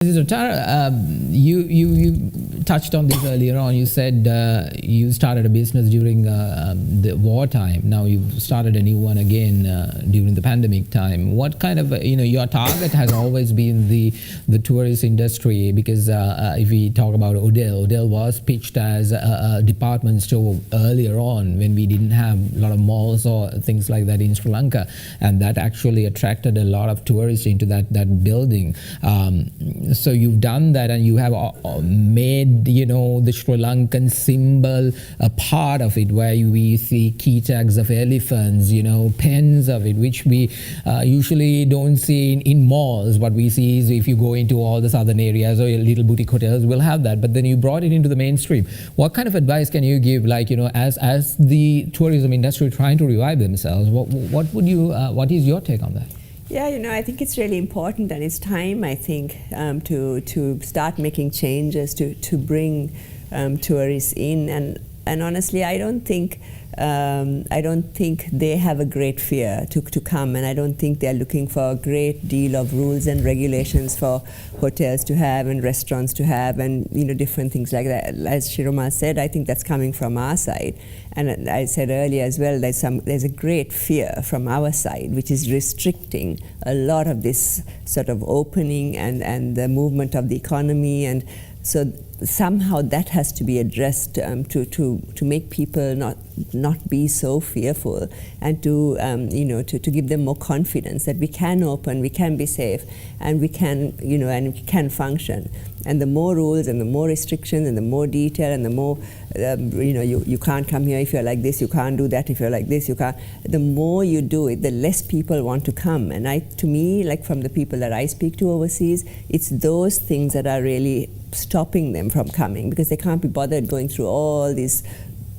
This is Otara. You touched on this earlier on. You said you started a business during the wartime. Now you've started a new one again during the pandemic time. What kind of, your target has always been the tourist industry, because if we talk about Odell was pitched as a department store earlier on when we didn't have a lot of malls or things like that in Sri Lanka, and that actually attracted a lot of tourists into that building. So you've done that, and you have made, the Sri Lankan symbol a part of it, where we see key tags of elephants, pens of it, which we usually don't see in malls. What we see is if you go into all the southern areas or little boutique hotels, will have that. But then you brought it into the mainstream. What kind of advice can you give, as the tourism industry trying to revive themselves? What is your take on that? Yeah, I think it's really important, and it's time, I think, to start making changes to bring tourists in. And honestly, I don't think they have a great fear to come, and I don't think they're looking for a great deal of rules and regulations for hotels to have and restaurants to have, and different things like that. As Shiromal said, I think that's coming from our side. And I said earlier as well, there's a great fear from our side, which is restricting a lot of this sort of opening and the movement of the economy. And so somehow that has to be addressed to make people not be so fearful, and to give them more confidence that we can open, we can be safe, and we can and we can function. And the more rules and the more restrictions and the more detail and the more you can't come here if you're like this, you can't do that if you're like this, you can't. The more you do it, the less people want to come. And to me, like from the people that I speak to overseas, it's those things that are really stopping them from coming, because they can't be bothered going through all these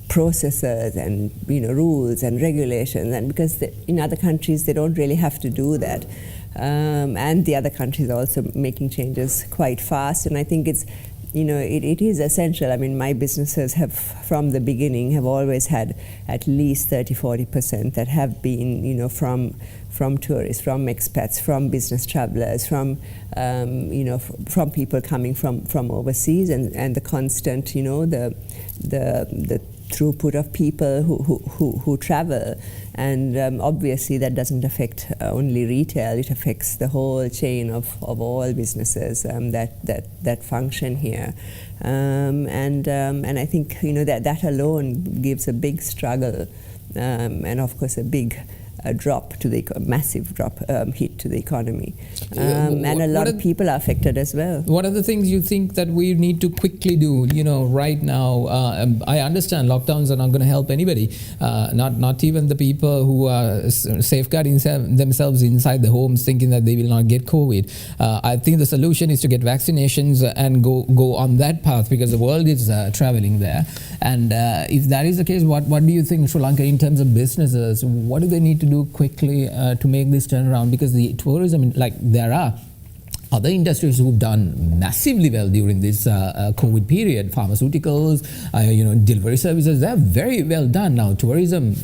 processes and rules and regulations, and because in other countries they don't really have to do that. And the other countries are also making changes quite fast, and I think it's it is essential. I mean, my businesses have from the beginning have always had at least 30-40% that have been from tourists, from expats, from business travelers, from from people coming from overseas, and the constant the throughput of people who travel. And obviously that doesn't affect only retail, it affects the whole chain of all businesses that function here. And I think that alone gives a big struggle, and of course a big massive hit to the economy. And a lot of people are affected as well. What are the things you think that we need to quickly do, right now? I understand lockdowns are not going to help anybody, not even the people who are safeguarding themselves inside the homes thinking that they will not get COVID. I think the solution is to get vaccinations and go on that path, because the world is traveling there. And if that is the case, what do you think, Sri Lanka, in terms of businesses, what do they need to do quickly to make this turn around? Because the tourism, there are other industries who've done massively well during this COVID period. Pharmaceuticals, delivery services, they're very well done. Now tourism,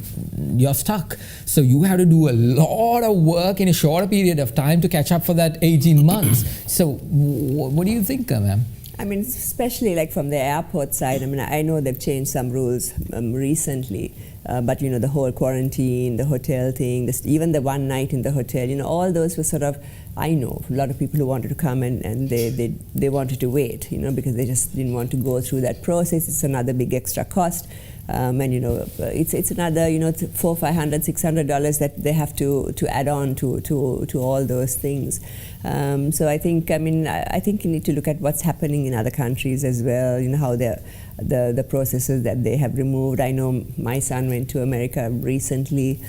you're stuck. So you have to do a lot of work in a shorter period of time to catch up for that 18 months. So what do you think, ma'am? I mean, especially like from the airport side, I mean, I know they've changed some rules recently, but the whole quarantine, the hotel thing, even the one night in the hotel, all those were sort of, I know a lot of people who wanted to come and they wanted to wait, because they just didn't want to go through that process. It's another big extra cost. And it's another $400, $500, $600 that they have to add on to all those things. So I think you need to look at what's happening in other countries as well. How the processes that they have removed. I know my son went to America recently.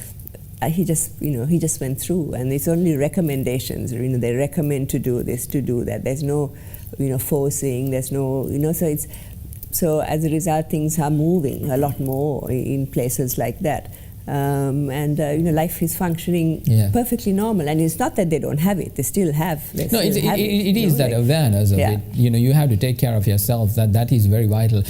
He just went through, and it's only recommendations. They recommend to do this, to do that. There's no forcing. There's no So as a result, things are moving a lot more in places like that. And life is functioning perfectly normal. And it's not that they don't have it; they still have. It is that awareness of it. You have to take care of yourself. That is very vital.